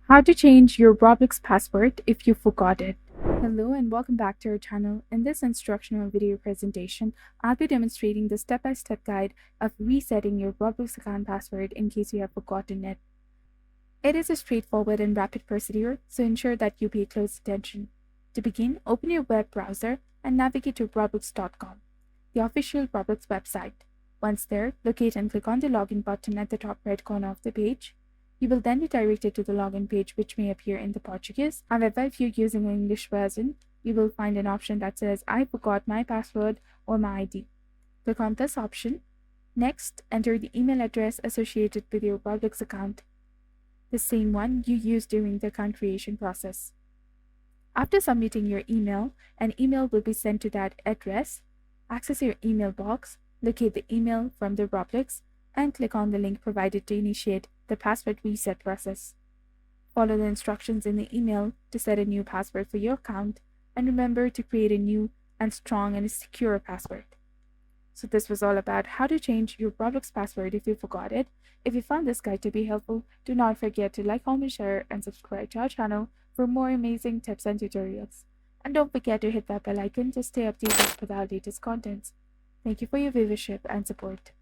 How to change your Roblox password if you forgot it. Hello and welcome back to our channel. In this instructional video presentation, I'll be demonstrating the step-by-step guide of resetting your Roblox account password in case you have forgotten it. It is a straightforward and rapid procedure, so ensure that you pay close attention. To begin, open your web browser and navigate to roblox.com, the official Roblox website. Once there, locate and click on the login button at the top right corner of the page. You will then be directed to the login page, which may appear in the Portuguese. However, if you're using an English version, you will find an option that says I forgot my password or my ID. Click on this option. Next, enter the email address associated with your Roblox account, the same one you used during the account creation process. After submitting your email, an email will be sent to that address. Access your email box, locate the email from the Roblox, and click on the link provided to initiate the password reset process. Follow the instructions in the email to set a new password for your account, and remember to create a new and strong and secure password. So this was all about how to change your Roblox password if you forgot it. If you found this guide to be helpful, do not forget to like, comment, share, and subscribe to our channel for more amazing tips and tutorials. And don't forget to hit that bell icon to stay updated with our latest contents. Thank you for your viewership and support.